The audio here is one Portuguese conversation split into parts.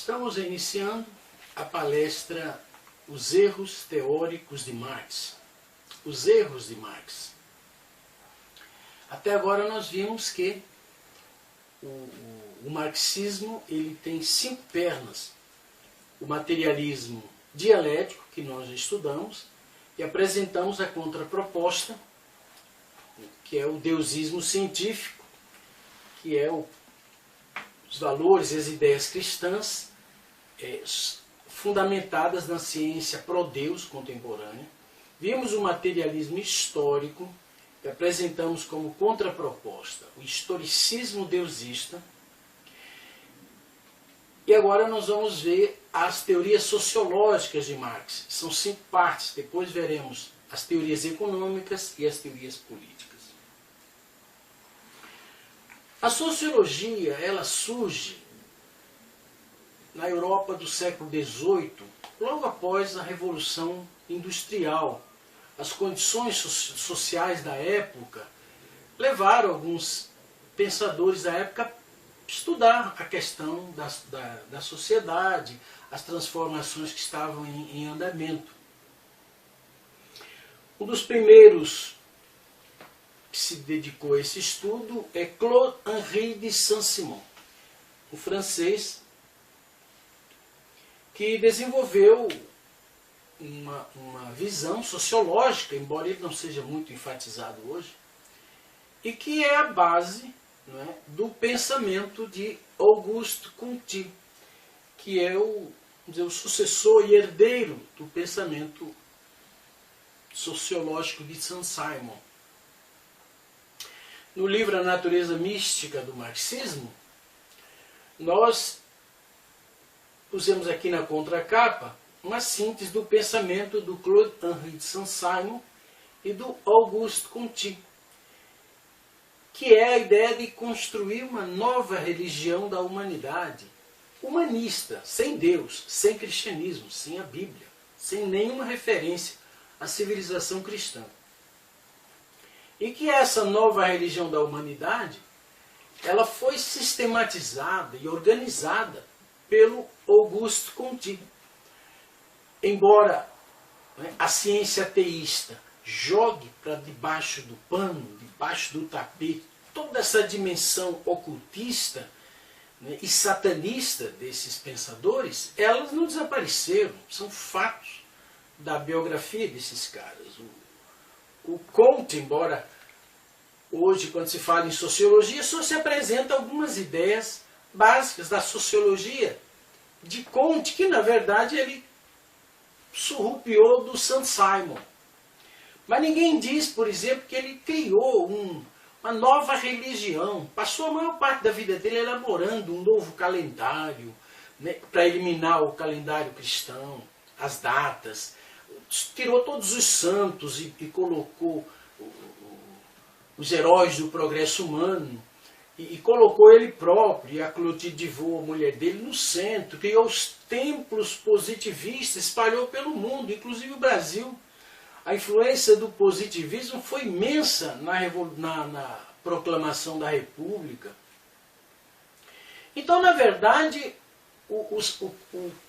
Estamos iniciando a palestra Os Erros Teóricos de Marx. Os erros de Marx. Até agora nós vimos que o marxismo ele tem 5 pernas. O materialismo dialético, que nós estudamos, e apresentamos a contraproposta, que é o deusismo científico, que é os valores e as ideias cristãs fundamentadas na ciência pró-Deus contemporânea. Vimos o materialismo histórico, que apresentamos como contraproposta o historicismo deusista. E agora nós vamos ver as teorias sociológicas de Marx. São 5 partes. Depois veremos as teorias econômicas e as teorias políticas. A sociologia, ela surge na Europa do século XVIII, logo após a Revolução Industrial. As condições sociais da época levaram alguns pensadores da época a estudar a questão da sociedade, as transformações que estavam em andamento. Um dos primeiros que se dedicou a esse estudo é Claude-Henri de Saint-Simon, um francês que desenvolveu uma visão sociológica, embora ele não seja muito enfatizado hoje, e que é a base, não é, do pensamento de Auguste Comte, que é o sucessor e herdeiro do pensamento sociológico de Saint-Simon. No livro A Natureza Mística do Marxismo, nós pusemos aqui na contracapa uma síntese do pensamento do Claude-Henri de Saint-Simon e do Auguste Comte, que é a ideia de construir uma nova religião da humanidade, humanista, sem Deus, sem cristianismo, sem a Bíblia, sem nenhuma referência à civilização cristã. E que essa nova religião da humanidade, ela foi sistematizada e organizada pelo Auguste Comte. Embora a ciência ateísta jogue para debaixo do pano, debaixo do tapete, toda essa dimensão ocultista e satanista desses pensadores, elas não desapareceram, são fatos da biografia desses caras. O Comte, embora hoje, quando se fala em sociologia, só se apresenta algumas ideias básicas da sociologia de Comte, que na verdade ele surrupiou do Saint-Simon. Mas ninguém diz, por exemplo, que ele criou uma nova religião. Passou a maior parte da vida dele elaborando um novo calendário, né, para eliminar o calendário cristão, as datas. Tirou todos os santos e colocou os heróis do progresso humano. E colocou ele próprio e a Clotilde de Vaux, a mulher dele, no centro. Criou os templos positivistas, espalhou pelo mundo, inclusive o Brasil. A influência do positivismo foi imensa na proclamação da República. Então, na verdade, o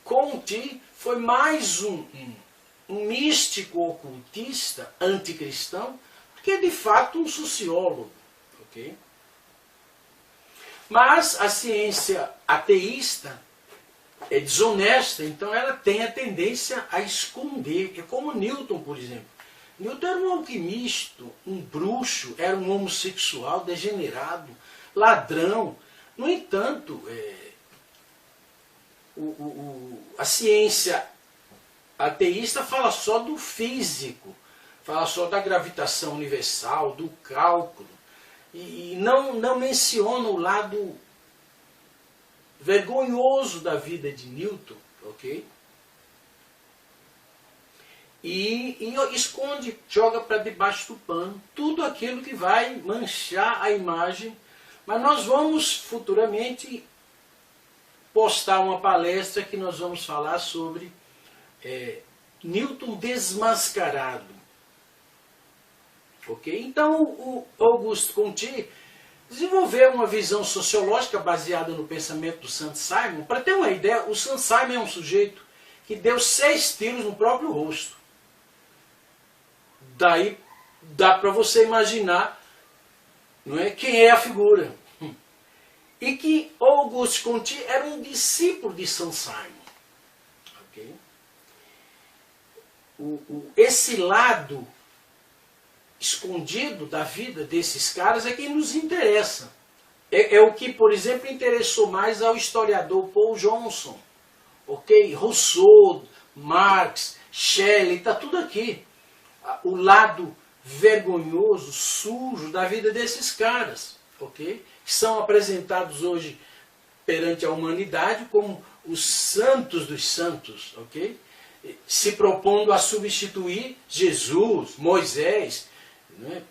Comte foi mais um místico ocultista anticristão, que de fato um sociólogo. Okay? Mas a ciência ateísta é desonesta, então ela tem a tendência a esconder. É como Newton, por exemplo. Newton era um alquimista, um bruxo, era um homossexual degenerado, ladrão. No entanto, a ciência ateísta fala só do físico, fala só da gravitação universal, do cálculo, e não menciona o lado vergonhoso da vida de Newton, ok? E esconde, joga para debaixo do pano tudo aquilo que vai manchar a imagem. Mas nós vamos futuramente postar uma palestra que nós vamos falar sobre Newton desmascarado. Ok? Então o Auguste Comte desenvolveu uma visão sociológica baseada no pensamento do Saint-Simon. Para ter uma ideia, o Saint-Simon é um sujeito que deu 6 tiros no próprio rosto. Daí dá para você imaginar, não é, quem é a figura. E que Auguste Conti era um discípulo de Saint-Simon. Okay? Esse lado escondido da vida desses caras é quem nos interessa. É o que, por exemplo, interessou mais ao historiador Paul Johnson. Okay? Rousseau, Marx, Shelley, está tudo aqui. O lado vergonhoso, sujo da vida desses caras, okay? Que são apresentados hoje perante a humanidade como os santos dos santos, okay? Se propondo a substituir Jesus, Moisés, né?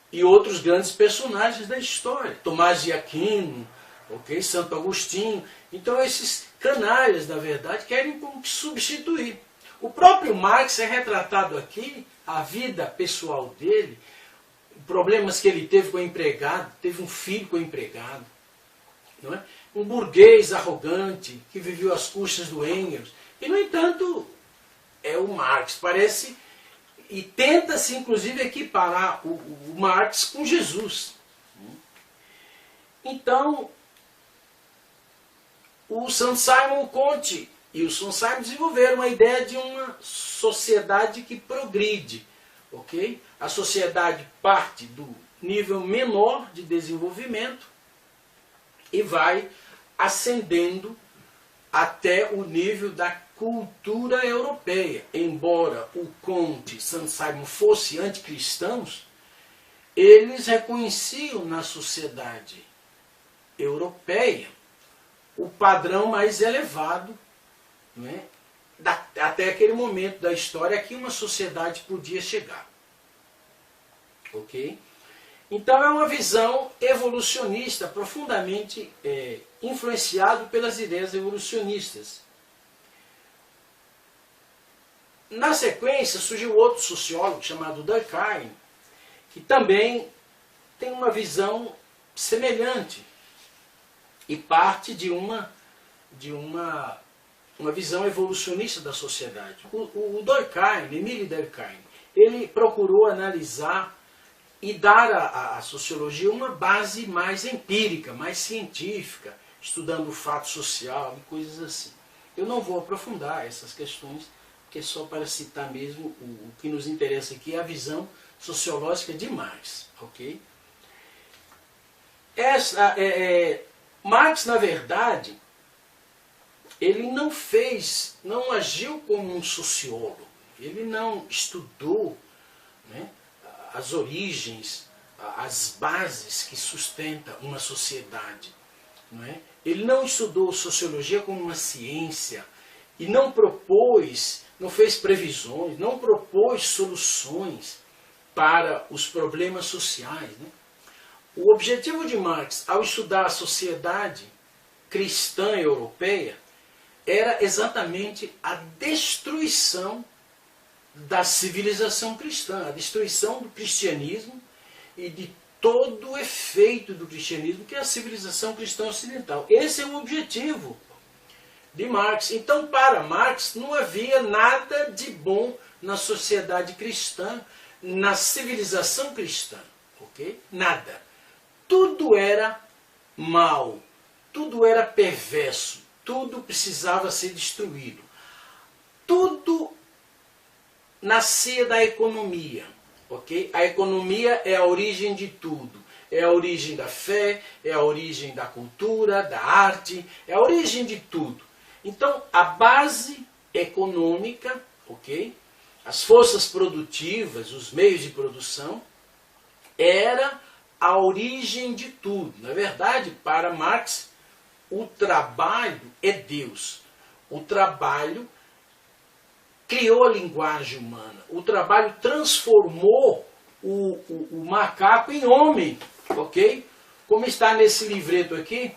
E outros grandes personagens da história, Tomás de Aquino, okay? Santo Agostinho. Então esses canalhas, na verdade, querem como que substituir. O próprio Marx é retratado aqui, a vida pessoal dele, problemas que ele teve com o empregado, teve um filho com o empregado, não é? Um burguês arrogante que viveu às custas do Engels. E, no entanto, é o Marx. Parece, e tenta-se inclusive equiparar o Marx com Jesus. Então, o Saint-Simon Conti e o Saint-Simon desenvolveram uma ideia de uma sociedade que progride. Okay? A sociedade parte do nível menor de desenvolvimento e vai ascendendo até o nível da cultura europeia. Embora o Conti e Saint-Simon fossem anticristãos, eles reconheciam na sociedade europeia o padrão mais elevado, não é? Até aquele momento da história que uma sociedade podia chegar. Ok? Então é uma visão evolucionista, profundamente influenciado pelas ideias evolucionistas. Na sequência surgiu outro sociólogo chamado Durkheim, que também tem uma visão semelhante e parte de uma visão evolucionista da sociedade. O Durkheim, Émile Durkheim, ele procurou analisar e dar à sociologia uma base mais empírica, mais científica, estudando o fato social e coisas assim. Eu não vou aprofundar essas questões, porque é só para citar mesmo o que nos interessa aqui, é a visão sociológica de Marx. Okay? Marx, na verdade, ele não agiu como um sociólogo, ele não estudou, né, as origens, as bases que sustentam uma sociedade. Não é? Ele não estudou sociologia como uma ciência e não fez previsões, não propôs soluções para os problemas sociais. Né? O objetivo de Marx, ao estudar a sociedade cristã europeia, era exatamente a destruição da civilização cristã, a destruição do cristianismo e de todo o efeito do cristianismo, que é a civilização cristã ocidental. Esse é o objetivo de Marx. Então, para Marx, não havia nada de bom na sociedade cristã, na civilização cristã. Okay? Nada. Tudo era mal, tudo era perverso, tudo precisava ser destruído. Tudo nascia da economia. Okay? A economia é a origem de tudo. É a origem da fé, é a origem da cultura, da arte, é a origem de tudo. Então, a base econômica, okay? As forças produtivas, os meios de produção, era a origem de tudo. Na verdade, para Marx, o trabalho é Deus. O trabalho criou a linguagem humana. O trabalho transformou o macaco em homem. Ok? Como está nesse livreto aqui,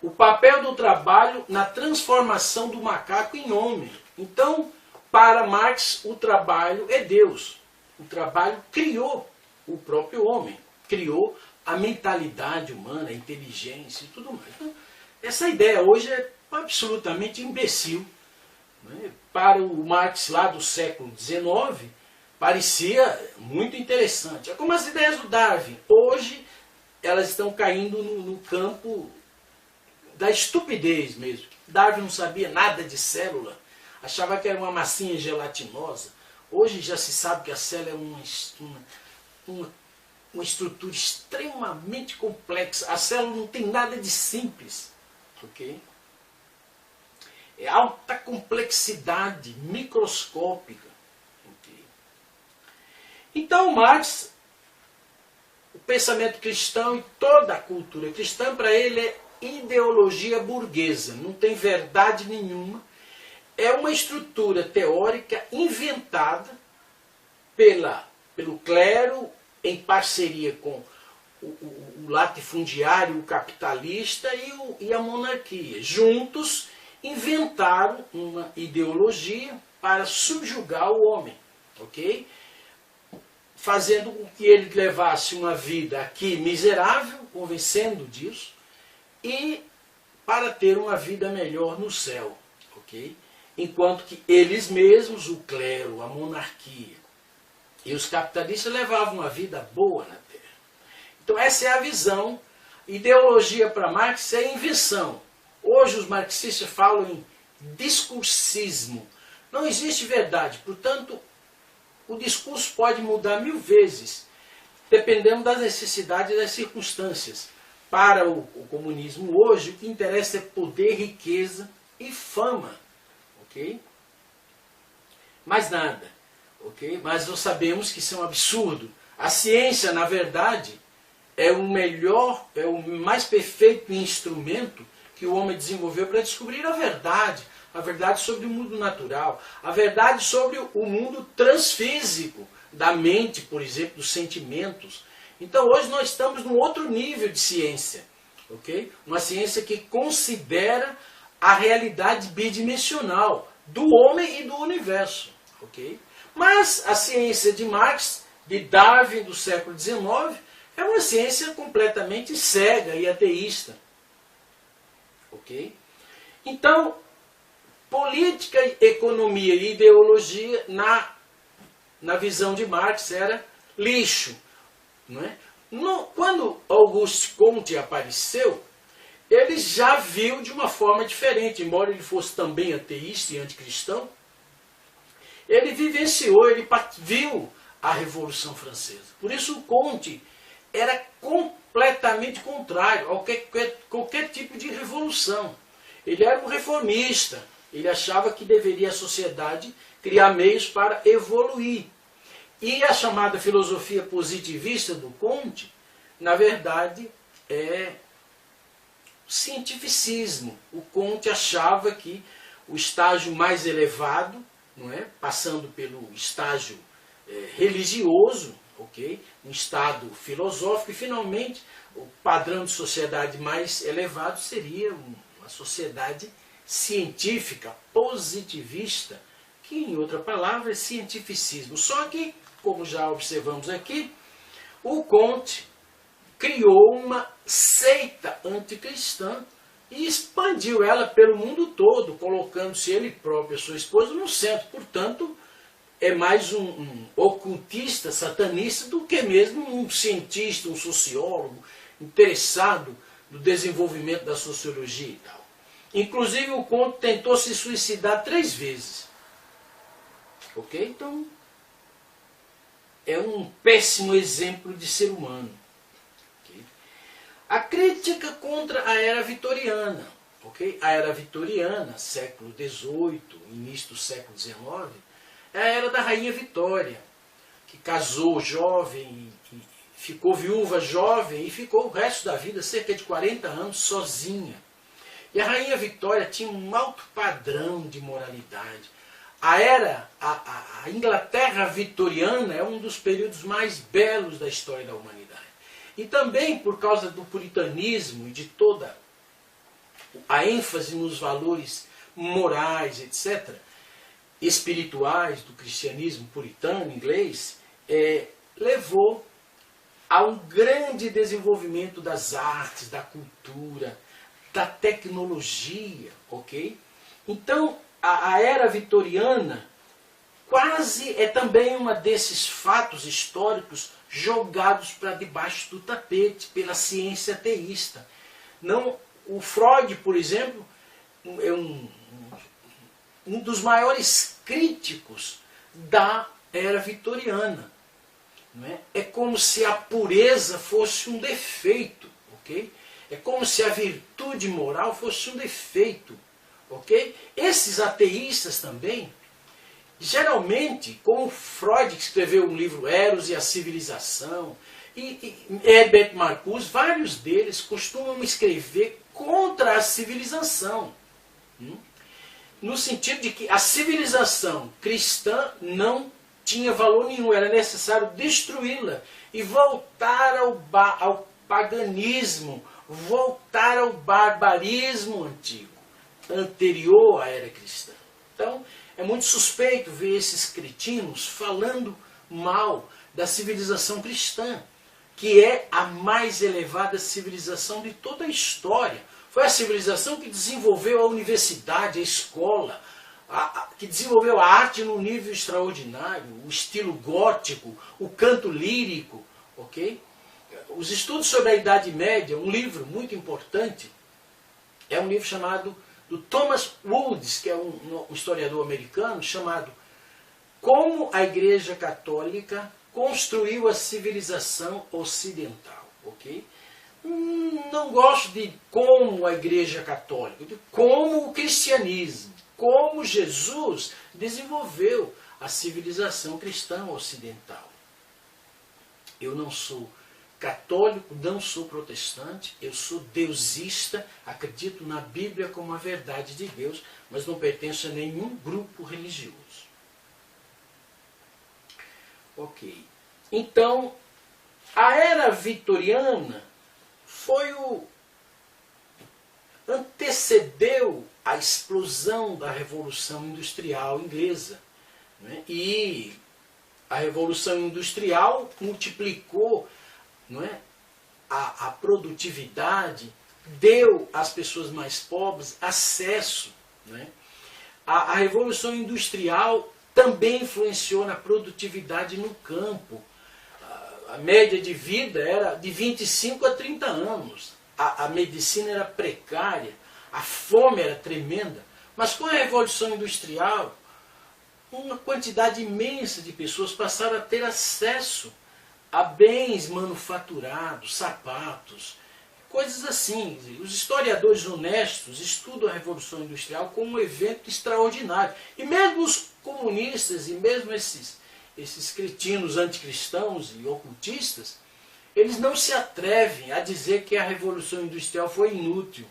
o papel do trabalho na transformação do macaco em homem. Então, para Marx, o trabalho é Deus. O trabalho criou o próprio homem, criou a mentalidade humana, a inteligência e tudo mais. Então, essa ideia hoje é absolutamente imbecil. Né? Para o Marx lá do século XIX, parecia muito interessante. É como as ideias do Darwin. Hoje, elas estão caindo no campo da estupidez mesmo. Darwin não sabia nada de célula, achava que era uma massinha gelatinosa. Hoje já se sabe que a célula é uma estrutura extremamente complexa. A célula não tem nada de simples. Ok? É alta complexidade, microscópica. Okay? Então Marx, o pensamento cristão e toda a cultura cristã, para ele é ideologia burguesa, não tem verdade nenhuma. É uma estrutura teórica inventada pelo clero em parceria com o latifundiário, o capitalista e a monarquia. Juntos inventaram uma ideologia para subjugar o homem, ok? Fazendo com que ele levasse uma vida aqui miserável, convencendo disso, e para ter uma vida melhor no céu, ok? Enquanto que eles mesmos, o clero, a monarquia e os capitalistas levavam uma vida boa na Terra. Então essa é a visão. Ideologia para Marx é invenção. Hoje os marxistas falam em discursismo. Não existe verdade, portanto, o discurso pode mudar 1000 vezes, dependendo das necessidades e das circunstâncias. Para o comunismo hoje, o que interessa é poder, riqueza e fama. Ok? Mais nada. Ok? Mas nós sabemos que isso é um absurdo. A ciência, na verdade, é o melhor, é o mais perfeito instrumento que o homem desenvolveu para descobrir a verdade sobre o mundo natural, a verdade sobre o mundo transfísico, da mente, por exemplo, dos sentimentos. Então hoje nós estamos num outro nível de ciência, ok? Uma ciência que considera a realidade bidimensional do homem e do universo, ok? Mas a ciência de Marx, de Darwin do século XIX, é uma ciência completamente cega e ateísta, ok? Então, política, economia e ideologia na visão de Marx era lixo. Não é? Quando Auguste Comte apareceu, ele já viu de uma forma diferente, embora ele fosse também ateísta e anticristão, ele vivenciou, ele viu a Revolução Francesa. Por isso o Comte era completamente contrário a qualquer tipo de revolução. Ele era um reformista, ele achava que deveria a sociedade criar meios para evoluir. E a chamada filosofia positivista do Comte, na verdade, é cientificismo. O Comte achava que o estágio mais elevado, não é? Passando pelo estágio religioso, ok? Um estado filosófico, e finalmente o padrão de sociedade mais elevado seria uma sociedade científica, positivista, que em outra palavra é cientificismo. Só que, como já observamos aqui, o Comte criou uma seita anticristã e expandiu ela pelo mundo todo, colocando-se ele próprio e sua esposa no centro. Portanto, é mais um ocultista, satanista, do que mesmo um cientista, um sociólogo interessado no desenvolvimento da sociologia e tal. Inclusive o Comte tentou se suicidar 3 vezes. Ok? Então, é um péssimo exemplo de ser humano. Okay? A crítica contra a era vitoriana. Okay? A era vitoriana, século XVIII, início do século XIX, é a era da Rainha Vitória, que casou jovem, e ficou viúva jovem e ficou o resto da vida, cerca de 40 anos, sozinha. E a Rainha Vitória tinha um alto padrão de moralidade. A Inglaterra vitoriana é um dos períodos mais belos da história da humanidade. E também por causa do puritanismo e de toda a ênfase nos valores morais, etc., espirituais do cristianismo puritano inglês, levou há um grande desenvolvimento das artes, da cultura, da tecnologia, ok? Então, a era vitoriana quase é também uma desses fatos históricos jogados para debaixo do tapete pela ciência ateísta. Não, o Freud, por exemplo, é um dos maiores críticos da era vitoriana. Não é? É como se a pureza fosse um defeito, ok? É como se a virtude moral fosse um defeito, ok? Esses ateístas também, geralmente, como Freud, que escreveu um livro Eros e a Civilização, e Herbert Marcuse, vários deles costumam escrever contra a civilização. No sentido de que a civilização cristã não tinha valor nenhum, era necessário destruí-la e voltar ao paganismo, voltar ao barbarismo antigo, anterior à era cristã. Então, é muito suspeito ver esses cretinos falando mal da civilização cristã, que é a mais elevada civilização de toda a história. Foi a civilização que desenvolveu a universidade, a escola, que desenvolveu a arte num nível extraordinário, o estilo gótico, o canto lírico, ok? Os estudos sobre a Idade Média, um livro muito importante, é um livro chamado do Thomas Woods, que é um historiador americano, chamado Como a Igreja Católica Construiu a Civilização Ocidental, ok? Não gosto de como a Igreja Católica, de como o cristianismo, como Jesus desenvolveu a civilização cristã ocidental. Eu não sou católico, não sou protestante, eu sou deusista, acredito na Bíblia como a verdade de Deus, mas não pertenço a nenhum grupo religioso. Ok. Então, a era vitoriana antecedeu a explosão da Revolução Industrial Inglesa. Né? E a Revolução Industrial multiplicou, não é, a produtividade, deu às pessoas mais pobres acesso. Né? A Revolução Industrial também influenciou na produtividade no campo. A média de vida era de 25 a 30 anos. A medicina era precária, a fome era tremenda. Mas com a Revolução Industrial, uma quantidade imensa de pessoas passaram a ter acesso a bens manufaturados, sapatos, coisas assim. Os historiadores honestos estudam a Revolução Industrial como um evento extraordinário. E mesmo os comunistas e mesmo esses cretinos anticristãos e ocultistas, eles não se atrevem a dizer que a Revolução Industrial foi inútil.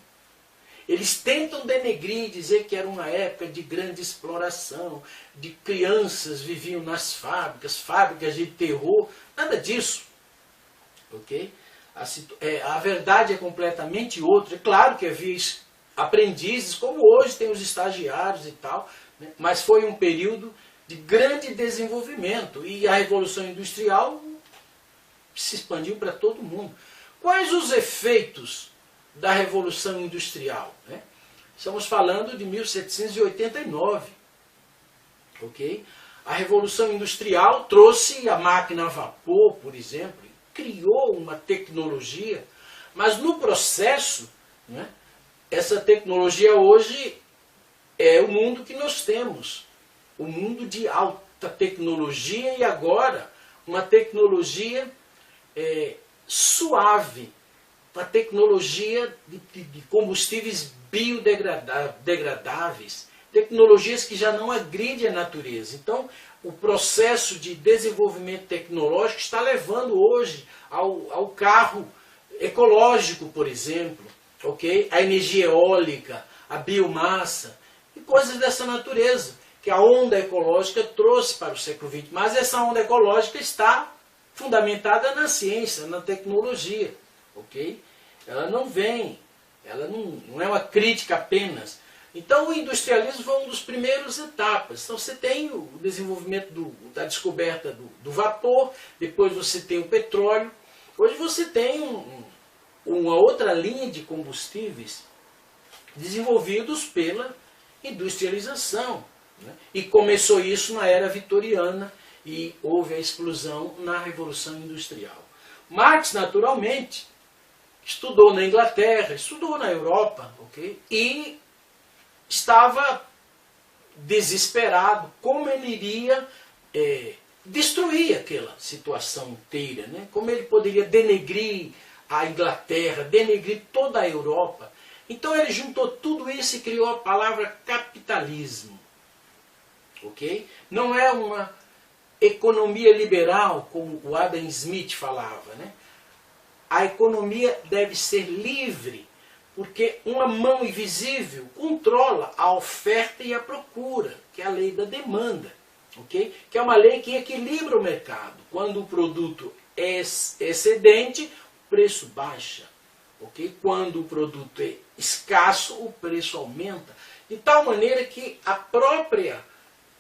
Eles tentam denegrir, dizer que era uma época de grande exploração, de crianças viviam nas fábricas de terror, nada disso. Ok? A verdade é completamente outra. É claro que havia aprendizes, como hoje tem os estagiários e tal, né? Mas foi um período de grande desenvolvimento e a Revolução Industrial se expandiu para todo mundo. Quais os efeitos da Revolução Industrial? Né? Estamos falando de 1789. Ok? A Revolução Industrial trouxe a máquina a vapor, por exemplo, criou uma tecnologia, mas no processo, né, essa tecnologia hoje é o mundo que nós temos. O mundo de alta tecnologia e agora uma tecnologia suave, uma tecnologia de combustíveis biodegradáveis, tecnologias que já não agridem a natureza. Então, o processo de desenvolvimento tecnológico está levando hoje ao carro ecológico, por exemplo, ok? A energia eólica, a biomassa e coisas dessa natureza que a onda ecológica trouxe para o século XX. Mas essa onda ecológica está fundamentada na ciência, na tecnologia, ok? Ela não não é uma crítica apenas. Então o industrialismo foi uma das primeiras etapas. Então você tem o desenvolvimento da descoberta do vapor, depois você tem o petróleo, Hoje você tem uma outra linha de combustíveis desenvolvidos pela industrialização, né? E começou isso na era vitoriana e houve a explosão na Revolução Industrial. Marx, naturalmente, estudou na Inglaterra, estudou na Europa, ok? E estava desesperado como ele iria destruir aquela situação inteira, né? Como ele poderia denegrir a Inglaterra, denegrir toda a Europa. Então ele juntou tudo isso e criou a palavra capitalismo. Ok? Não é uma economia liberal, como o Adam Smith falava, né? A economia deve ser livre, porque uma mão invisível controla a oferta e a procura, que é a lei da demanda. Okay? Que é uma lei que equilibra o mercado. Quando o produto é excedente, o preço baixa. Okay? Quando o produto é escasso, o preço aumenta. De tal maneira que a própria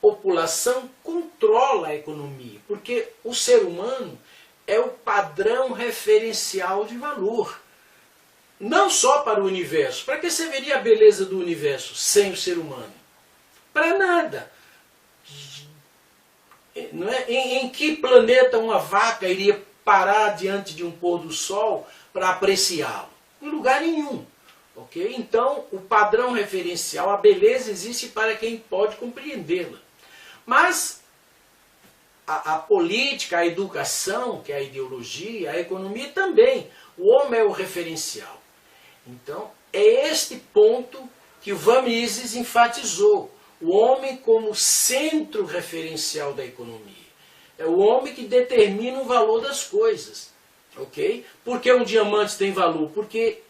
população controla a economia, porque o ser humano é o padrão referencial de valor. Não só para o universo. Para que você veria a beleza do universo sem o ser humano? Para nada. Não é? Em que planeta uma vaca iria parar diante de um pôr do sol para apreciá-lo? Em lugar nenhum. Okay? Então, o padrão referencial, a beleza existe para quem pode compreendê-la. Mas a política, a educação, que é a ideologia, a economia também. O homem é o referencial. Então, é este ponto que o Van Mises enfatizou. O homem como centro referencial da economia. É o homem que determina o valor das coisas. Ok? Por que um diamante tem valor? Porque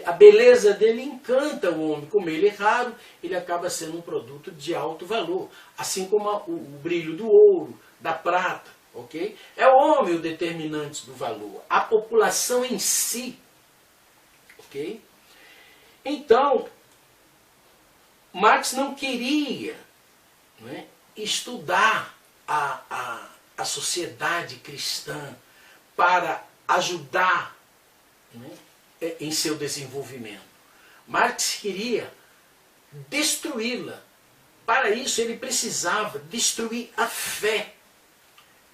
a beleza dele encanta o homem. Como ele é raro, ele acaba sendo um produto de alto valor. Assim como o brilho do ouro, da prata. Ok? É o homem o determinante do valor. A população em si. Ok? Então, Marx não queria, né, estudar a sociedade cristã para ajudar, né, em seu desenvolvimento. Marx queria destruí-la. Para isso ele precisava destruir a fé,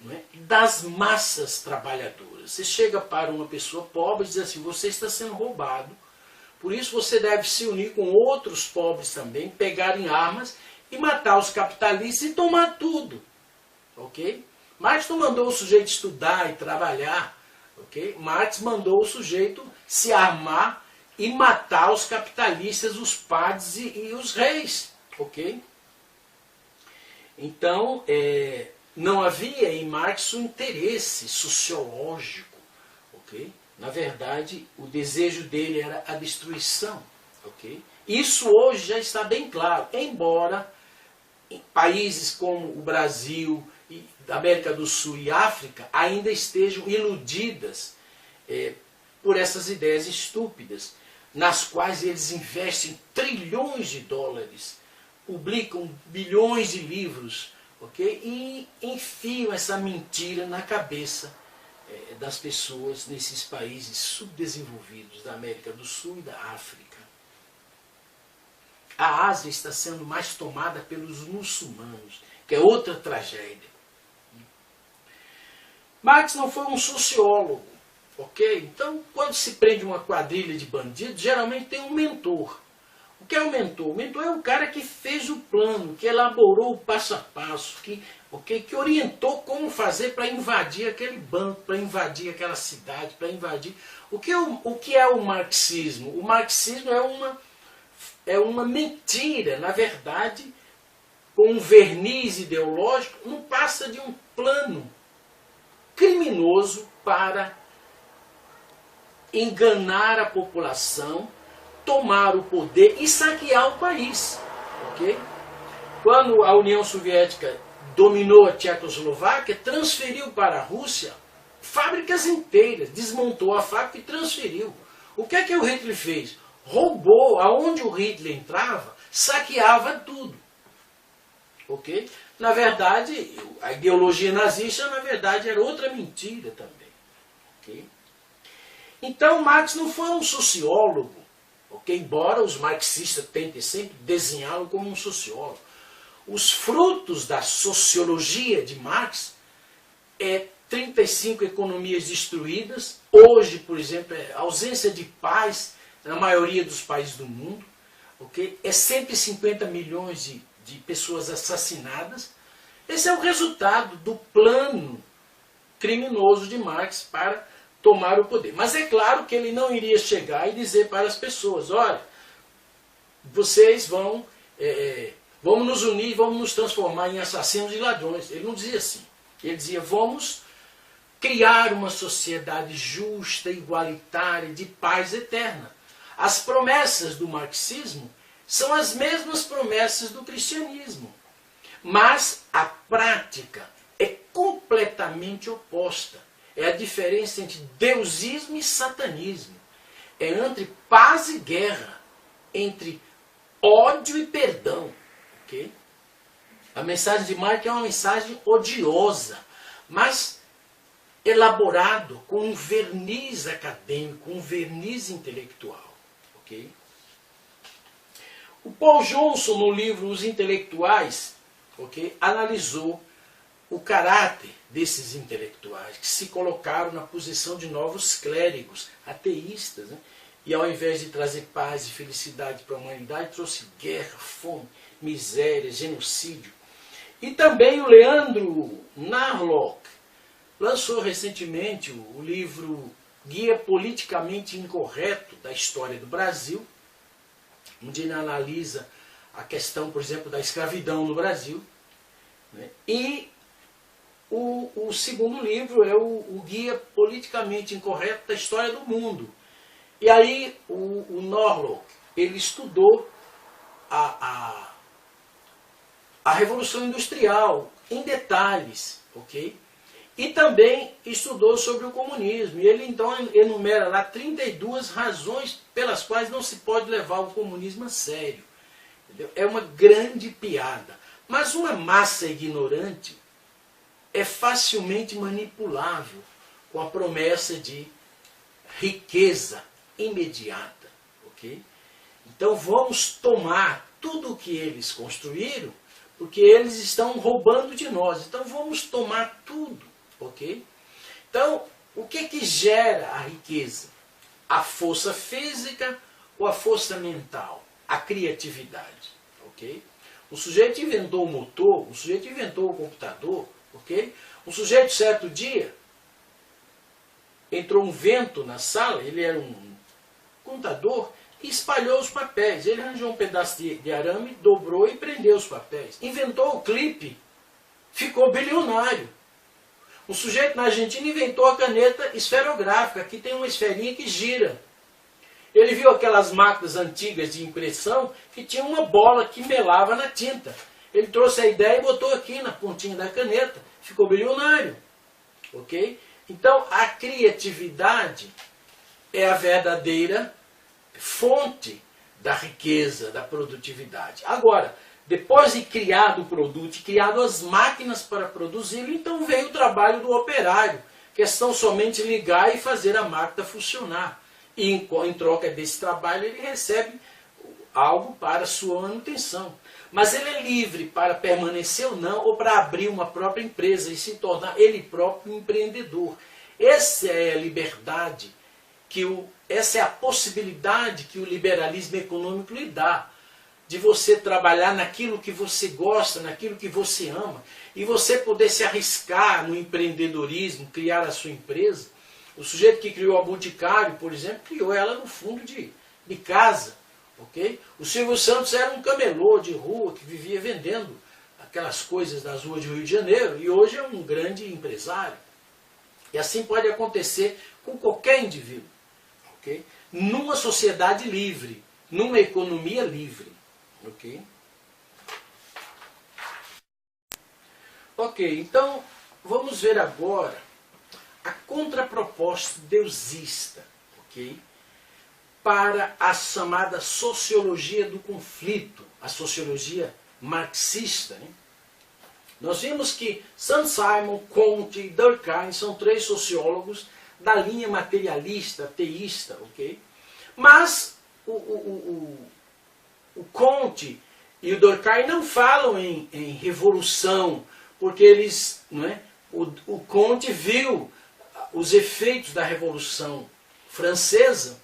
né, das massas trabalhadoras. Você chega para uma pessoa pobre e diz assim: você está sendo roubado. Por isso você deve se unir com outros pobres também, pegarem armas e matar os capitalistas e tomar tudo. Ok? Marx não mandou o sujeito estudar e trabalhar. Ok? Marx mandou o sujeito se armar e matar os capitalistas, os padres e os reis. Ok? Então, não havia em Marx um interesse sociológico. Ok? Na verdade, o desejo dele era a destruição. Okay? Isso hoje já está bem claro, embora em países como o Brasil, América do Sul e África ainda estejam iludidas por essas ideias estúpidas, nas quais eles investem trilhões de dólares, publicam bilhões de livros, okay? E enfiam essa mentira na cabeça das pessoas nesses países subdesenvolvidos da América do Sul e da África. A Ásia está sendo mais tomada pelos muçulmanos, que é outra tragédia. Marx não foi um sociólogo, ok? Então, quando se prende uma quadrilha de bandidos, geralmente tem um mentor. O que é o mentor? O mentor é o cara que fez o plano, que elaborou o passo a passo, que orientou como fazer para invadir aquele banco, para invadir aquela cidade, para invadir... O que é o marxismo? O marxismo é uma mentira, na verdade, com um verniz ideológico, não passa de um plano criminoso para enganar a população, tomar o poder e saquear o país. Okay? Quando a União Soviética dominou a Tchecoslováquia, transferiu para a Rússia fábricas inteiras, desmontou a fábrica e transferiu. O que é que o Hitler fez? Roubou, aonde o Hitler entrava, saqueava tudo. Ok? Na verdade, a ideologia nazista, na verdade, era outra mentira também. ok? Então Marx não foi um sociólogo, ok? Embora os marxistas tentem sempre desenhá-lo como um sociólogo. Os frutos da sociologia de Marx é 35 economias destruídas. Hoje, por exemplo, é ausência de paz na maioria dos países do mundo. Okay? É 150 milhões de pessoas assassinadas. Esse é o resultado do plano criminoso de Marx para tomar o poder. Mas é claro que ele não iria chegar e dizer para as pessoas, olha, vocês vamos nos unir, vamos nos transformar em assassinos e ladrões. Ele não dizia assim. Ele dizia, vamos criar uma sociedade justa, igualitária, de paz eterna. As promessas do marxismo são as mesmas promessas do cristianismo. Mas a prática é completamente oposta. É a diferença entre deusismo e satanismo. É entre paz e guerra. Entre ódio e perdão. Okay? A mensagem de Marx é uma mensagem odiosa, mas elaborado com um verniz acadêmico, um verniz intelectual. Okay? O Paul Johnson, no livro Os Intelectuais, okay, analisou o caráter desses intelectuais que se colocaram na posição de novos clérigos, ateístas, né? E ao invés de trazer paz e felicidade para a humanidade, trouxe guerra, fome, miséria, genocídio. E também o Leandro Narlock lançou recentemente o livro Guia Politicamente Incorreto da História do Brasil, onde ele analisa a questão, por exemplo, da escravidão no Brasil. Né? E o segundo livro é o Guia Politicamente Incorreto da História do Mundo. E aí o Norlock, ele estudou a Revolução Industrial em detalhes, ok? E também estudou sobre o comunismo. E ele então enumera lá 32 razões pelas quais não se pode levar o comunismo a sério. Entendeu? É uma grande piada. Mas uma massa ignorante é facilmente manipulável com a promessa de riqueza imediata. Okay? Então vamos tomar tudo o que eles construíram, porque eles estão roubando de nós. Então vamos tomar tudo. Okay? Então, o que gera a riqueza? A força física ou a força mental? A criatividade. Okay? O sujeito inventou o motor, o sujeito inventou o computador. Okay? O sujeito, certo dia, entrou um vento na sala, ele era um contador, e espalhou os papéis. Ele arranjou um pedaço de arame, dobrou e prendeu os papéis. Inventou o clipe, ficou bilionário. Um sujeito na Argentina inventou a caneta esferográfica, que tem uma esferinha que gira. Ele viu aquelas máquinas antigas de impressão que tinha uma bola que melava na tinta. Ele trouxe a ideia e botou aqui na pontinha da caneta. Ficou bilionário. Ok? Então, a criatividade é a verdadeira fonte da riqueza, da produtividade. Agora, depois de criado o produto e criado as máquinas para produzi-lo, então veio o trabalho do operário. Questão somente ligar e fazer a máquina funcionar. E em troca desse trabalho ele recebe algo para sua manutenção. Mas ele é livre para permanecer ou não, ou para abrir uma própria empresa e se tornar ele próprio um empreendedor. Essa é a liberdade, essa é a possibilidade que o liberalismo econômico lhe dá. De você trabalhar naquilo que você gosta, naquilo que você ama, e você poder se arriscar no empreendedorismo, criar a sua empresa. O sujeito que criou a Boticário, por exemplo, criou ela no fundo de casa. Okay? O Silvio Santos era um camelô de rua que vivia vendendo aquelas coisas das ruas do Rio de Janeiro, e hoje é um grande empresário. E assim pode acontecer com qualquer indivíduo. Okay? Numa sociedade livre, numa economia livre. Ok? Ok, então vamos ver agora a contraproposta deusista, ok? Para a chamada sociologia do conflito, a sociologia marxista. Né? Nós vimos que Saint-Simon, Comte e Durkheim são três sociólogos da linha materialista, ateísta, ok? Mas o Comte e o Durkheim não falam em revolução, porque eles, não é? O Comte viu os efeitos da Revolução Francesa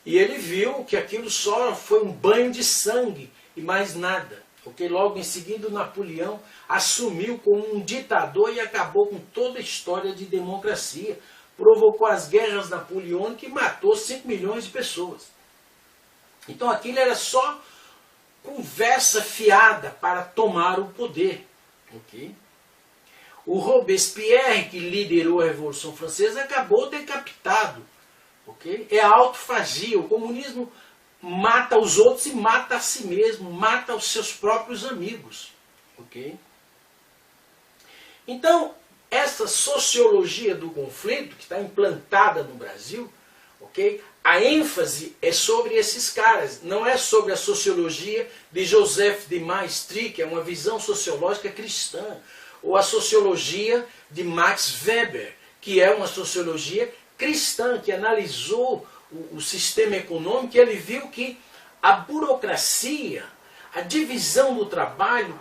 e ele viu que aquilo só foi um banho de sangue e mais nada. Okay? Logo em seguida, o Napoleão assumiu como um ditador e acabou com toda a história de democracia. Provocou as guerras napoleônicas e matou 5 milhões de pessoas. Então aquilo era só conversa fiada para tomar o poder. Okay? O Robespierre, que liderou a Revolução Francesa, acabou decapitado. Okay? É a autofagia. O comunismo mata os outros e mata a si mesmo, mata os seus próprios amigos. Okay? Então, essa sociologia do conflito, que está implantada no Brasil, okay? A ênfase é sobre esses caras, não é sobre a sociologia de Joseph de Maistre, que é uma visão sociológica cristã, ou a sociologia de Max Weber, que é uma sociologia cristã, que analisou o sistema econômico e ele viu que a burocracia, a divisão do trabalho,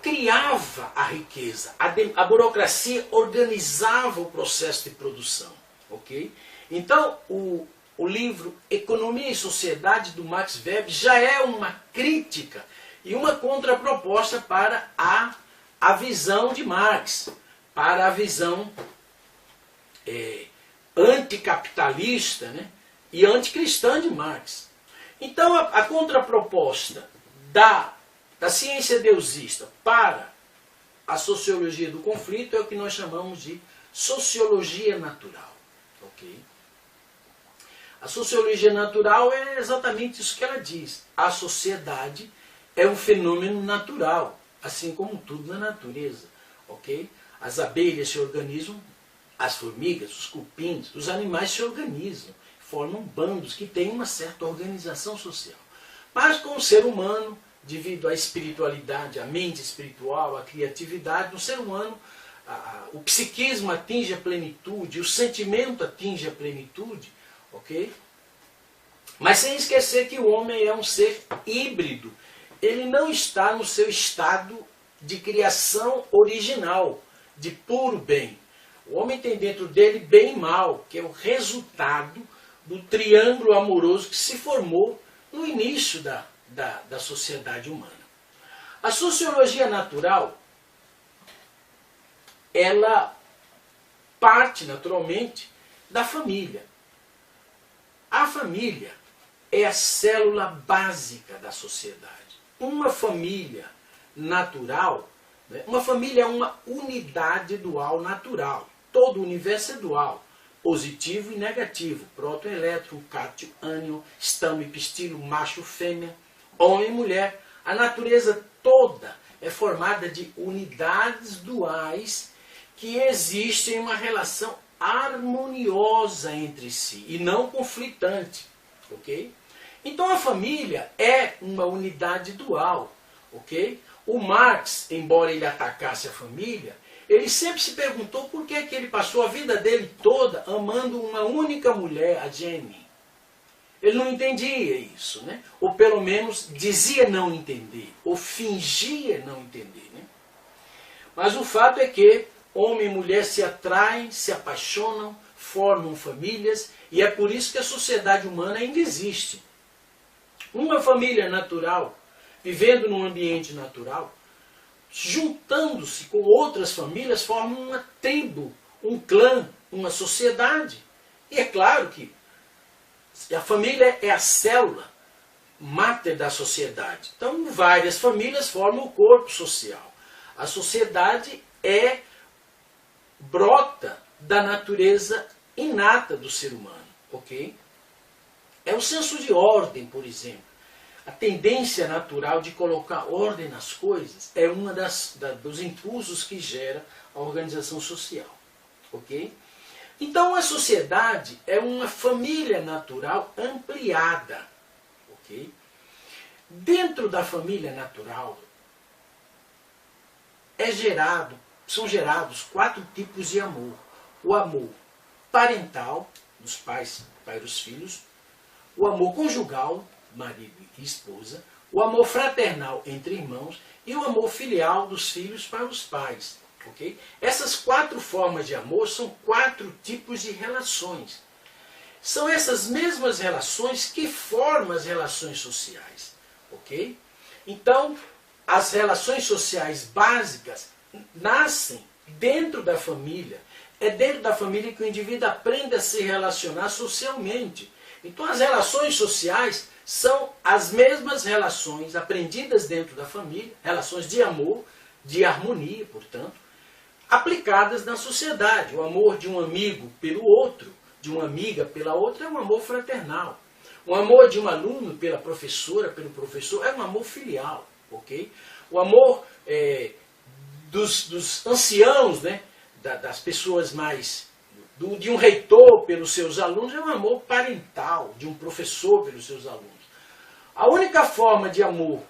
criava a riqueza. A burocracia organizava o processo de produção. Okay? Então, o livro Economia e Sociedade, do Max Weber, já é uma crítica e uma contraproposta para a visão de Marx, para a visão anticapitalista, né, e anticristã de Marx. Então, a contraproposta da ciência deusista para a sociologia do conflito é o que nós chamamos de sociologia natural. Okay? A sociologia natural é exatamente isso que ela diz. A sociedade é um fenômeno natural, assim como tudo na natureza. Okay? As abelhas se organizam, as formigas, os cupins, os animais se organizam, formam bandos que têm uma certa organização social. Mas com o ser humano, devido à espiritualidade, à mente espiritual, à criatividade, no ser humano, o psiquismo atinge a plenitude, o sentimento atinge a plenitude, ok? Mas sem esquecer que o homem é um ser híbrido. Ele não está no seu estado de criação original, de puro bem. O homem tem dentro dele bem e mal, que é o resultado do triângulo amoroso que se formou no início da sociedade humana. A sociologia natural, ela parte naturalmente da família. A família é a célula básica da sociedade. Uma família natural, né? Uma família é uma unidade dual natural. Todo o universo é dual, positivo e negativo, próton, elétron, cátion, ânion, estamo e pistilo, macho, fêmea, homem e mulher. A natureza toda é formada de unidades duais que existem em uma relação harmoniosa entre si e não conflitante. Okay? Então a família é uma unidade dual. Okay? O Marx, embora ele atacasse a família, ele sempre se perguntou por que ele passou a vida dele toda amando uma única mulher, a Jenny. Ele não entendia isso, né? Ou pelo menos dizia não entender, ou fingia não entender. Né? Mas o fato é que homem e mulher se atraem, se apaixonam, formam famílias, e é por isso que a sociedade humana ainda existe. Uma família natural, vivendo num ambiente natural, juntando-se com outras famílias, formam uma tribo, um clã, uma sociedade. E é claro que a família é a célula máter da sociedade. Então, várias famílias formam o corpo social. A sociedade brota da natureza inata do ser humano. Okay? É o senso de ordem, por exemplo. A tendência natural de colocar ordem nas coisas é uma dos impulsos que gera a organização social. Okay? Então a sociedade é uma família natural ampliada. Okay? Dentro da família natural são gerados 4 tipos de amor. O amor parental, dos pais para os filhos, o amor conjugal, marido e esposa, o amor fraternal entre irmãos e o amor filial dos filhos para os pais. Okay? Essas 4 formas de amor são 4 tipos de relações. São essas mesmas relações que formam as relações sociais. Okay? Então, as relações sociais básicas nascem dentro da família. É dentro da família que o indivíduo aprende a se relacionar socialmente. Então, as relações sociais são as mesmas relações aprendidas dentro da família, relações de amor, de harmonia, portanto, aplicadas na sociedade. O amor de um amigo pelo outro, de uma amiga pela outra, é um amor fraternal. O amor de um aluno pela professora, pelo professor, é um amor filial. Okay? O amor dos anciãos, né, das pessoas mais... de um reitor pelos seus alunos, é um amor parental, de um professor pelos seus alunos. A única forma de amor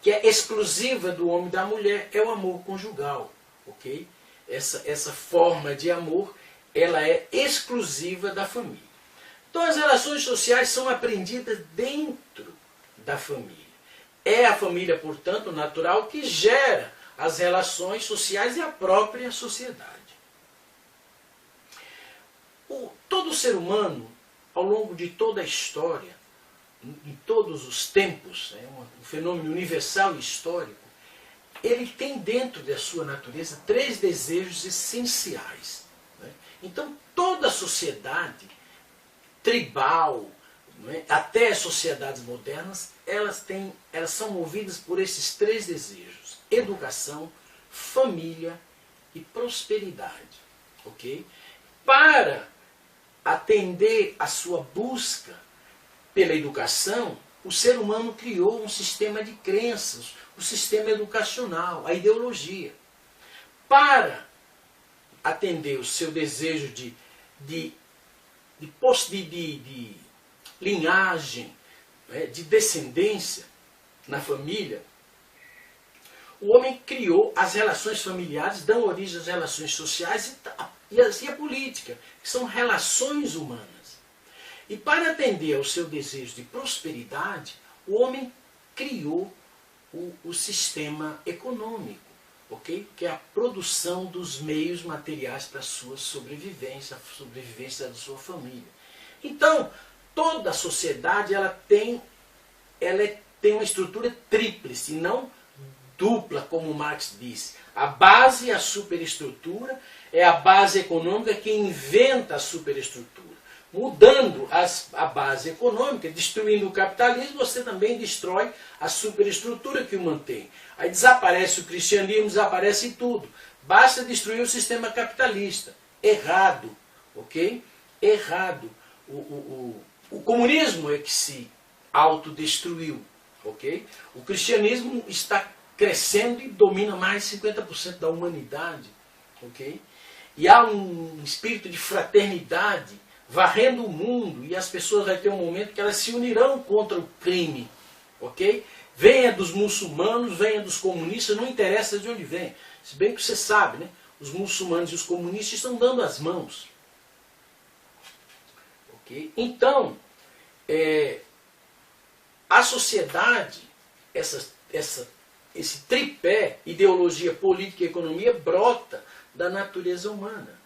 que é exclusiva do homem e da mulher é o amor conjugal. Okay? Essa forma de amor, ela é exclusiva da família. Então as relações sociais são aprendidas dentro da família. É a família, portanto, natural que gera as relações sociais e a própria sociedade. Todo ser humano, ao longo de toda a história, em todos os tempos, é um fenômeno universal e histórico, ele tem dentro da sua natureza 3 desejos essenciais. Né? Então, toda a sociedade tribal, até as sociedades modernas, elas são movidas por esses 3 desejos: educação, família e prosperidade. Okay? Para atender a sua busca pela educação, o ser humano criou um sistema de crenças, o sistema educacional, a ideologia. Para atender o seu desejo de linhagem, de descendência na família, o homem criou as relações familiares, dão origem às relações sociais e a política, que são relações humanas. E para atender ao seu desejo de prosperidade, o homem criou o sistema econômico, okay? Que é a produção dos meios materiais para a sua sobrevivência, a sobrevivência da sua família. Então, toda a sociedade ela tem uma estrutura tríplice, não dupla, como Marx disse. A base e a superestrutura é a base econômica que inventa a superestrutura. Mudando a base econômica, destruindo o capitalismo, você também destrói a superestrutura que o mantém. Aí desaparece o cristianismo, desaparece tudo. Basta destruir o sistema capitalista. Errado. Ok? Errado. O comunismo é que se autodestruiu. Ok? O cristianismo está crescendo e domina mais de 50% da humanidade. Ok? E há um espírito de fraternidade varrendo o mundo, e as pessoas vão ter um momento que elas se unirão contra o crime. Ok? Venha dos muçulmanos, venha dos comunistas, não interessa de onde vem. Se bem que você sabe, né? Os muçulmanos e os comunistas estão dando as mãos. Ok? Então, a sociedade, esse tripé, ideologia, política e economia, brota da natureza humana.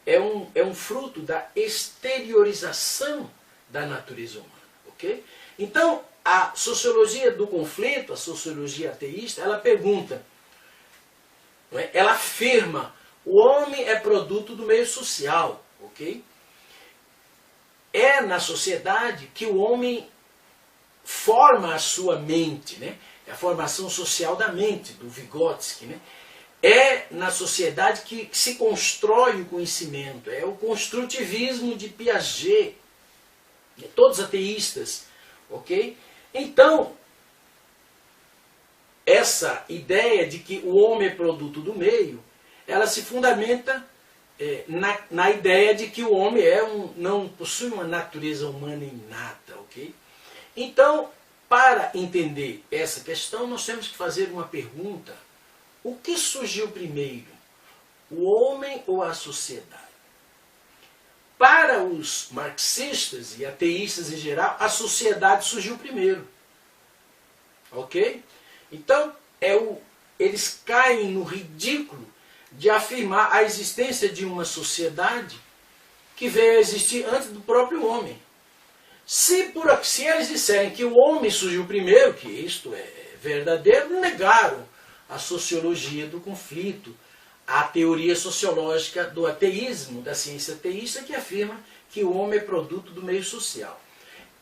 É um fruto da exteriorização da natureza humana. Okay? Então, a sociologia do conflito, a sociologia ateísta, ela pergunta, ela afirma, o homem é produto do meio social. Okay? É na sociedade que o homem forma a sua mente, né? É a formação social da mente, do Vygotsky, né? É na sociedade que se constrói o conhecimento, é o construtivismo de Piaget, todos ateístas, ok? Então, essa ideia de que o homem é produto do meio, ela se fundamenta na ideia de que o homem não possui uma natureza humana inata, ok? Então, para entender essa questão, nós temos que fazer uma pergunta. O que surgiu primeiro? O homem ou a sociedade? os marxistas e ateístas em geral, a sociedade surgiu primeiro. Ok? Então, eles caem no ridículo de afirmar a existência de uma sociedade que veio a existir antes do próprio homem. Se eles disserem que o homem surgiu primeiro, que isto é verdadeiro, negaram a sociologia do conflito, a teoria sociológica do ateísmo, da ciência ateísta, que afirma que o homem é produto do meio social.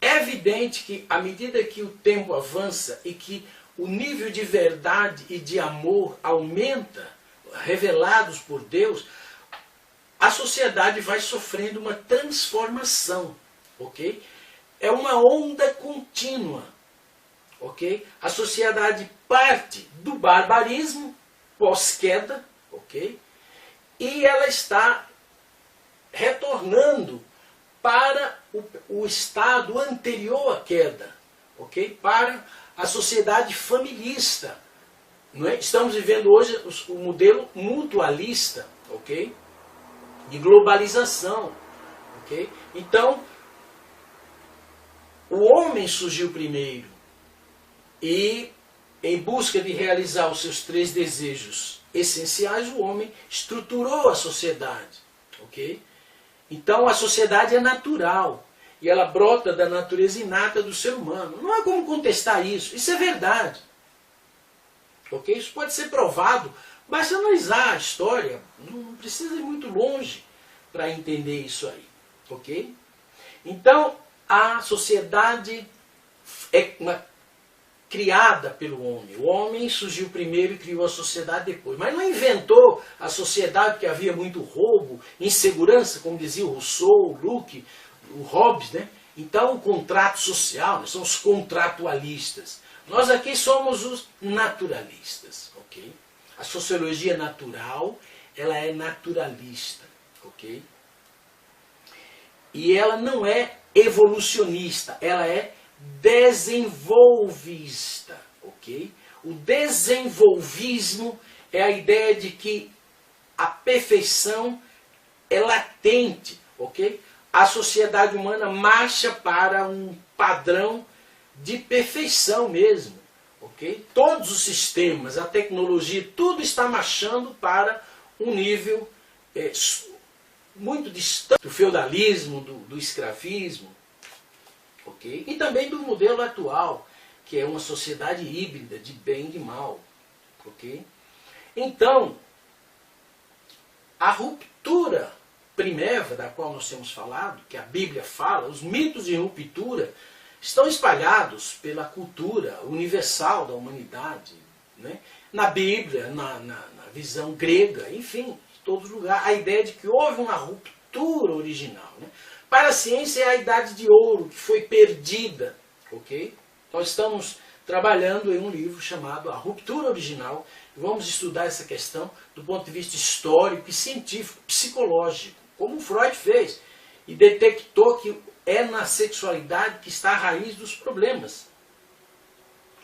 É evidente que, à medida que o tempo avança e que o nível de verdade e de amor aumenta, revelados por Deus, a sociedade vai sofrendo uma transformação, ok? É uma onda contínua, ok? A sociedade parte do barbarismo pós-queda, ok? E ela está retornando para o estado anterior à queda, ok? Para a sociedade familista. Não é? Estamos vivendo hoje o modelo mutualista, ok? De globalização, ok? Então, o homem surgiu primeiro e, em busca de realizar os seus 3 desejos essenciais, o homem estruturou a sociedade, ok? Então, a sociedade é natural e ela brota da natureza inata do ser humano. Não há como contestar isso. Isso é verdade. Ok? Isso pode ser provado. Basta analisar a história. Não precisa ir muito longe para entender isso aí. Ok? Então, a sociedade é criada pelo homem. O homem surgiu primeiro e criou a sociedade depois. Mas não inventou a sociedade porque havia muito roubo, insegurança, como dizia o Rousseau, o Locke, o Hobbes, né? Então, o contrato social, nós somos contratualistas. Nós aqui somos os naturalistas, ok? A sociologia natural, ela é naturalista, ok? E ela não é evolucionista, ela é desenvolvista, ok? O desenvolvismo é a ideia de que a perfeição é latente, ok? A sociedade humana marcha para um padrão de perfeição mesmo, ok? Todos os sistemas, a tecnologia, tudo está marchando para um nível muito distante do feudalismo, do escravismo, ok? E também do modelo atual, que é uma sociedade híbrida de bem e de mal, ok? Então, a ruptura primeira, da qual nós temos falado, que a Bíblia fala, os mitos de ruptura estão espalhados pela cultura universal da humanidade, né? Na Bíblia, na visão grega, enfim, em todos os lugares, a ideia de que houve uma ruptura original, né? Para a ciência é a idade de ouro que foi perdida, ok? Nós estamos trabalhando em um livro chamado A Ruptura Original e vamos estudar essa questão do ponto de vista histórico e científico, psicológico, como Freud fez e detectou que é na sexualidade que está a raiz dos problemas.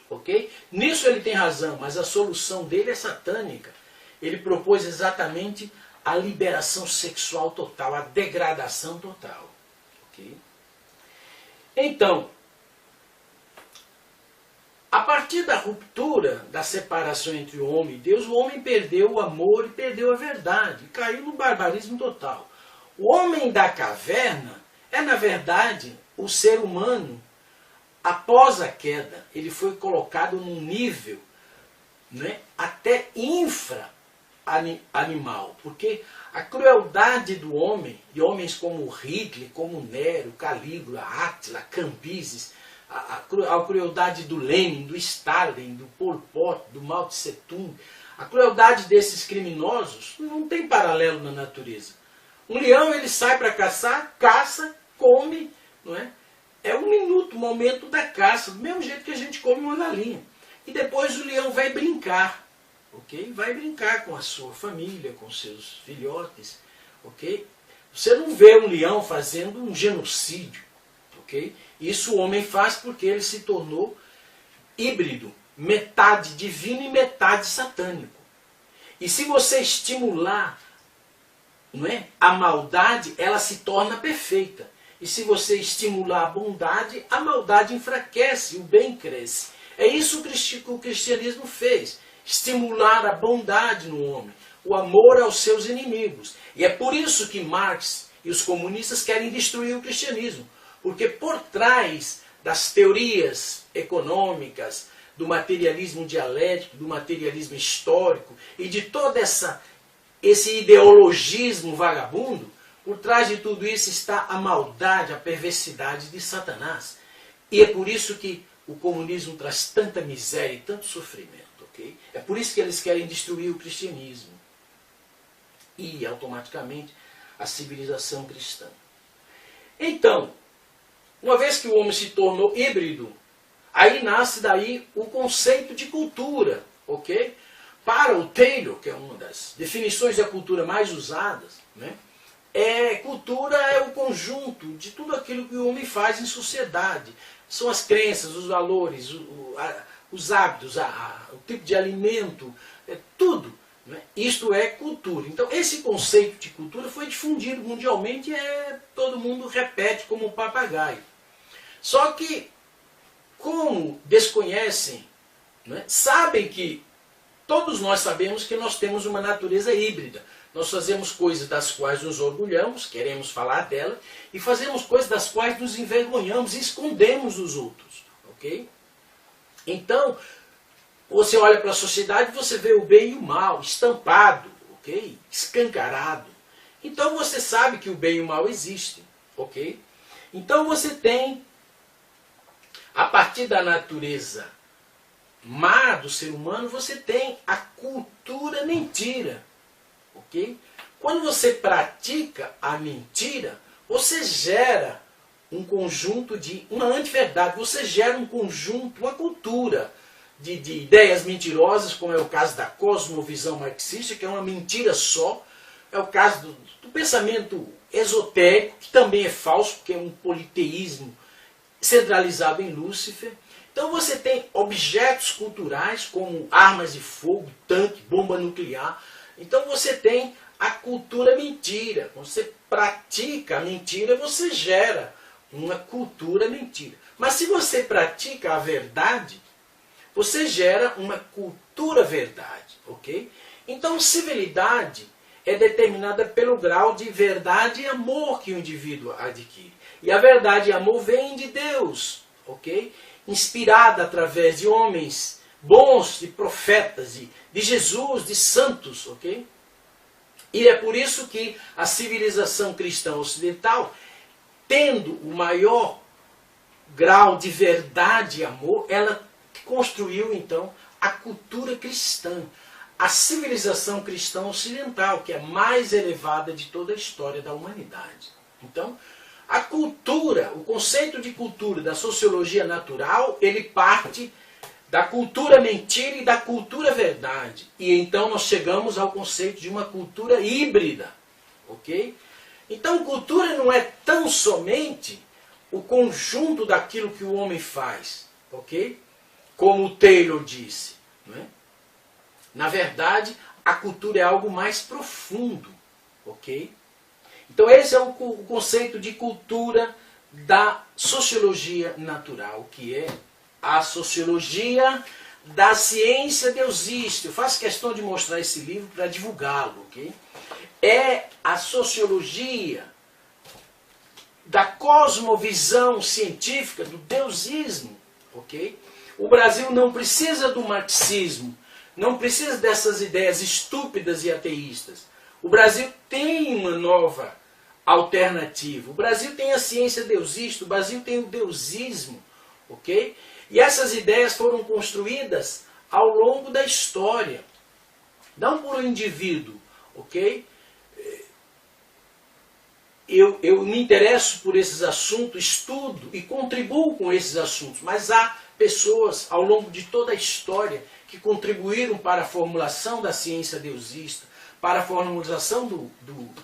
Ok? Nisso ele tem razão, mas a solução dele é satânica. Ele propôs exatamente a liberação sexual total, a degradação total. Ok? Então, a partir da ruptura, da separação entre o homem e Deus, o homem perdeu o amor e perdeu a verdade, caiu no barbarismo total. O homem da caverna é, na verdade, o ser humano, após a queda, ele foi colocado num nível, né, até infra-animal, porque a crueldade do homem, de homens como Hitler, como Nero, Calígula, Átila, Cambises, a crueldade do Lenin, do Stalin, do Pol Pot, do Mao Tse Tung, a crueldade desses criminosos não tem paralelo na natureza. Um leão, ele sai para caçar, caça, come, não é? É um minuto, o momento da caça, do mesmo jeito que a gente come uma galinha. E depois o leão vai brincar, ok? Vai brincar com a sua família, com seus filhotes, ok? Você não vê um leão fazendo um genocídio, ok? Isso o homem faz porque ele se tornou híbrido, metade divino e metade satânico. E se você estimular não é? A maldade, ela se torna perfeita. E se você estimular a bondade, a maldade enfraquece, o bem cresce. É isso que o cristianismo fez. Estimular a bondade no homem, o amor aos seus inimigos. E é por isso que Marx e os comunistas querem destruir o cristianismo. Porque por trás das teorias econômicas, do materialismo dialético, do materialismo histórico e de todo esse ideologismo vagabundo, por trás de tudo isso está a maldade, a perversidade de Satanás. E é por isso que o comunismo traz tanta miséria e tanto sofrimento. Okay? É por isso que eles querem destruir o cristianismo. E, automaticamente, a civilização cristã. Então, uma vez que o homem se tornou híbrido, aí nasce daí o conceito de cultura. Okay? Para o Taylor, que é uma das definições da cultura mais usadas, né? Cultura é o conjunto de tudo aquilo que o homem faz em sociedade. São as crenças, os valores, os hábitos, o tipo de alimento, tudo. Né? Isto é cultura. Então esse conceito de cultura foi difundido mundialmente e todo mundo repete como um papagaio. Só que, como desconhecem, né, sabem que todos nós sabemos que nós temos uma natureza híbrida. Nós fazemos coisas das quais nos orgulhamos, queremos falar dela, e fazemos coisas das quais nos envergonhamos e escondemos dos outros. Okay? Então, você olha para a sociedade e você vê o bem e o mal estampado, okay? Escancarado. Então você sabe que o bem e o mal existem. Okay? Então você tem, a partir da natureza má do ser humano, você tem a cultura mentira. Okay? Quando você pratica a mentira, você gera um conjunto de uma antiverdade, você gera um conjunto, uma cultura de ideias mentirosas, como é o caso da cosmovisão marxista, que é uma mentira só, é o caso do pensamento esotérico, que também é falso, porque é um politeísmo centralizado em Lúcifer. Então você tem objetos culturais como armas de fogo, tanque, bomba nuclear. Então você tem a cultura mentira. Quando você pratica a mentira, você gera uma cultura mentira. Mas se você pratica a verdade, você gera uma cultura verdade. Okay? Então civilidade é determinada pelo grau de verdade e amor que o indivíduo adquire. E a verdade e amor vêm de Deus. Okay? Inspirada através de homens bons, de profetas, de Jesus, de santos, ok? E é por isso que a civilização cristã ocidental, tendo o maior grau de verdade e amor, ela construiu então a cultura cristã, a civilização cristã ocidental, que é a mais elevada de toda a história da humanidade. Então, a cultura, o conceito de cultura da sociologia natural, ele parte da cultura mentira e da cultura verdade. E então nós chegamos ao conceito de uma cultura híbrida. Ok? Então cultura não é tão somente o conjunto daquilo que o homem faz. Ok? Como o Taylor disse. Não é? Na verdade, a cultura é algo mais profundo. Ok? Então esse é o conceito de cultura da sociologia natural, que é a sociologia da ciência deusista. Eu faço questão de mostrar esse livro para divulgá-lo. Okay? É a sociologia da cosmovisão científica, do deusismo. Okay? O Brasil não precisa do marxismo, não precisa dessas ideias estúpidas e ateístas. O Brasil tem uma nova alternativa. O Brasil tem a ciência deusista, o Brasil tem o deusismo. Okay? E essas ideias foram construídas ao longo da história. Não por um indivíduo. Okay? Eu me interesso por esses assuntos, estudo e contribuo com esses assuntos. Mas há pessoas ao longo de toda a história que contribuíram para a formulação da ciência deusista, para a formulação do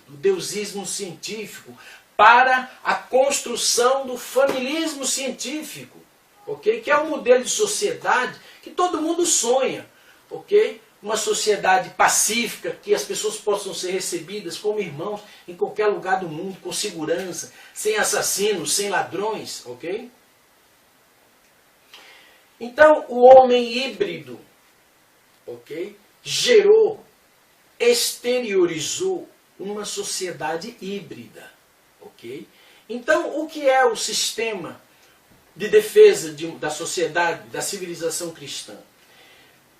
deusismo científico, para a construção do familismo científico. Okay? Que é um modelo de sociedade que todo mundo sonha. Okay? uma sociedade pacífica, que as pessoas possam ser recebidas como irmãos em qualquer lugar do mundo, com segurança, sem assassinos, sem ladrões, ok? Então, o homem híbrido, ok, gerou, exteriorizou uma sociedade híbrida, ok? Então, o que é o sistema de defesa da sociedade, da civilização cristã?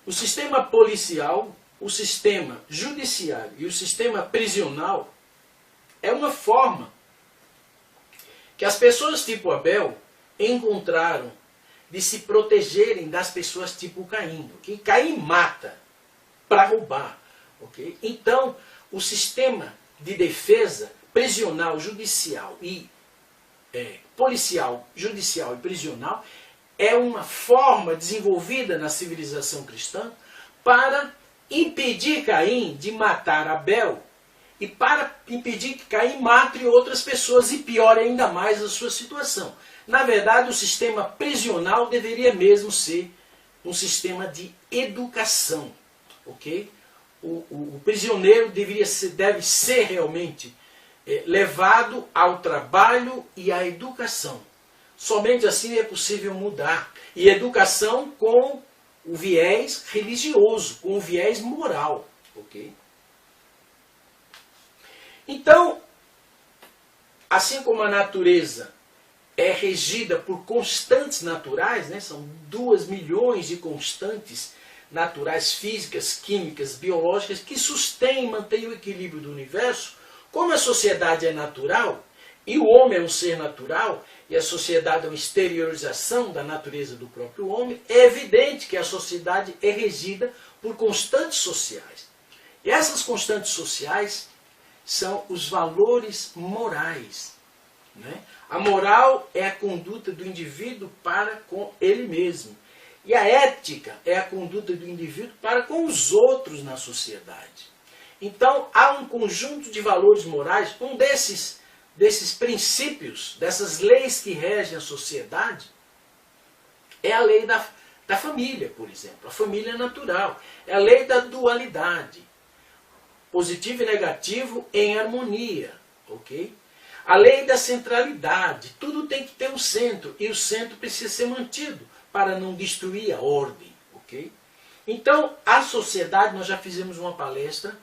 O sistema policial, o sistema judiciário e o sistema prisional é uma forma que as pessoas tipo Abel encontraram de se protegerem das pessoas tipo Caim. Okay? Caim mata para roubar. Okay? Então, o sistema de defesa prisional, judicial e policial, judicial e prisional é uma forma desenvolvida na civilização cristã para impedir Caim de matar Abel e para impedir que Caim mate outras pessoas e piore ainda mais a sua situação. Na verdade, o sistema prisional deveria mesmo ser um sistema de educação. Okay? O prisioneiro deve ser realmente levado ao trabalho e à educação. Somente assim é possível mudar. E educação com o viés religioso, com o viés moral. Okay? Então, assim como a natureza é regida por constantes naturais, né? São 2 milhões de constantes naturais, físicas, químicas, biológicas, que sustêm e mantêm o equilíbrio do universo, como a sociedade é natural, e o homem é um ser natural, e a sociedade é uma exteriorização da natureza do próprio homem, é evidente que a sociedade é regida por constantes sociais. E essas constantes sociais são os valores morais. Né? A moral é a conduta do indivíduo para com ele mesmo. E a ética é a conduta do indivíduo para com os outros na sociedade. Então, há um conjunto de valores morais, um desses princípios, dessas leis que regem a sociedade, é a lei da família, por exemplo. A família natural. É a lei da dualidade. Positivo e negativo em harmonia. Ok? A lei da centralidade. Tudo tem que ter um centro. E o centro precisa ser mantido para não destruir a ordem. Ok? Então, a sociedade, nós já fizemos uma palestra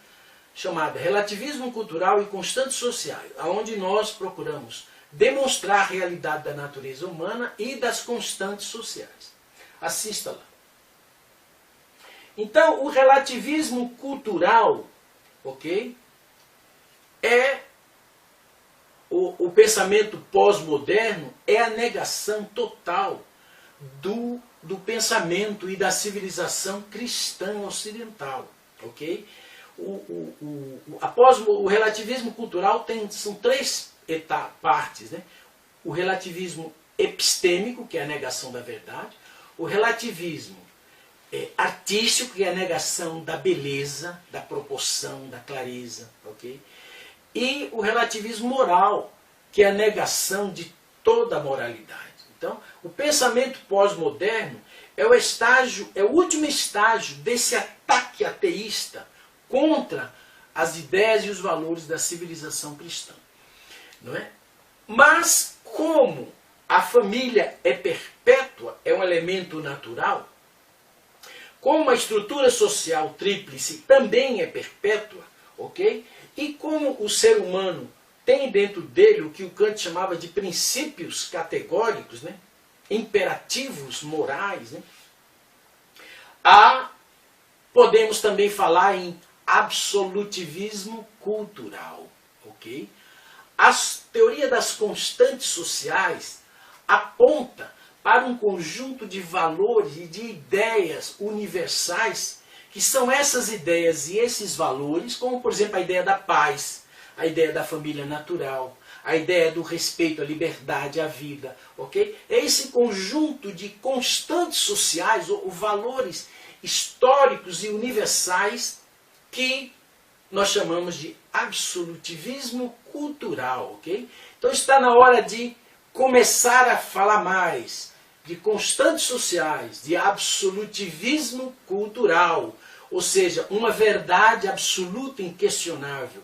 chamada Relativismo Cultural e Constantes Sociais, onde nós procuramos demonstrar a realidade da natureza humana e das constantes sociais. Assista lá. Então, o relativismo cultural, ok, é o pensamento pós-moderno, é a negação total do pensamento e da civilização cristã ocidental, ok? O relativismo cultural são 3 partes. Né? O relativismo epistêmico, que é a negação da verdade. O relativismo artístico, que é a negação da beleza, da proporção, da clareza. Okay? E o relativismo moral, que é a negação de toda a moralidade. Então, o pensamento pós-moderno é o último estágio desse ataque ateísta contra as ideias e os valores da civilização cristã. Não é? Mas, como a família é perpétua, é um elemento natural, como a estrutura social tríplice também é perpétua, ok? E como o ser humano tem dentro dele o que o Kant chamava de princípios categóricos, né? Imperativos morais, né? Podemos também falar em absolutivismo cultural. Okay? A teoria das constantes sociais aponta para um conjunto de valores e de ideias universais, que são essas ideias e esses valores, como por exemplo a ideia da paz, a ideia da família natural, a ideia do respeito à liberdade, à vida. Okay? É esse conjunto de constantes sociais, ou valores históricos e universais, que nós chamamos de absolutivismo cultural. Okay? Então está na hora de começar a falar mais de constantes sociais, de absolutivismo cultural, ou seja, uma verdade absoluta e inquestionável,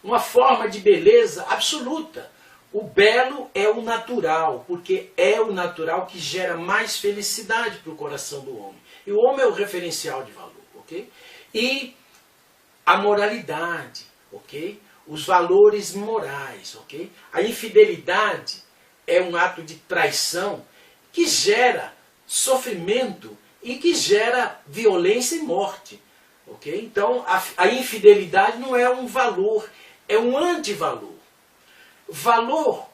uma forma de beleza absoluta. O belo é o natural, porque é o natural que gera mais felicidade para o coração do homem. E o homem é o referencial de valor, ok? E a moralidade, ok? Os valores morais, ok? A infidelidade é um ato de traição que gera sofrimento e que gera violência e morte, ok? Então a infidelidade não é um valor, é um antivalor. Valor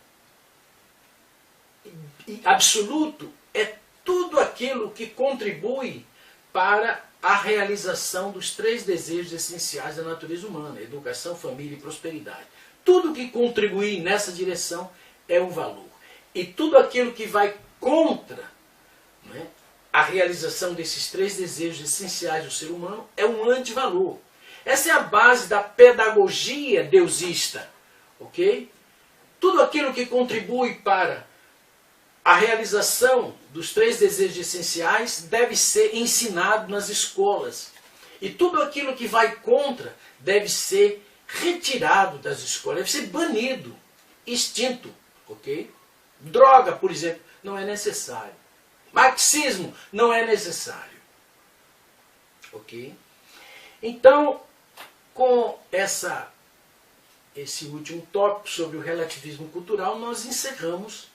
absoluto é tudo aquilo que contribui para a realização dos 3 desejos essenciais da natureza humana: educação, família e prosperidade. Tudo que contribuir nessa direção é um valor. E tudo aquilo que vai contra, né, a realização desses 3 desejos essenciais do ser humano é um antivalor. Essa é a base da pedagogia deusista, ok? Tudo aquilo que contribui para a realização dos 3 desejos essenciais deve ser ensinado nas escolas. E tudo aquilo que vai contra deve ser retirado das escolas, deve ser banido, extinto, ok? Droga, por exemplo, não é necessário. Marxismo não é necessário, ok? Então, com esse último tópico sobre o relativismo cultural, nós encerramos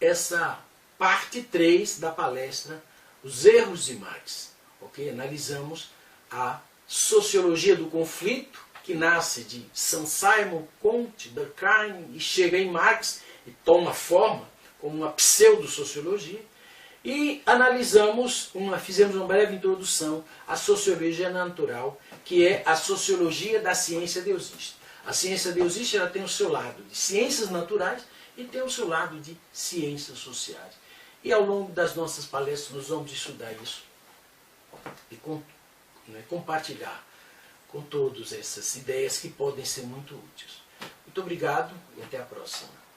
essa parte 3 da palestra Os Erros de Marx. Okay? Analisamos a sociologia do conflito, que nasce de Saint-Simon, Comte, Durkheim, e chega em Marx e toma forma como uma pseudo-sociologia. E fizemos uma breve introdução à sociologia natural, que é a sociologia da ciência deusista. A ciência deusista ela tem o seu lado de ciências naturais e tem o seu lado de ciências sociais. E ao longo das nossas palestras nós vamos estudar isso e compartilhar com todas essas ideias que podem ser muito úteis. Muito obrigado e até a próxima.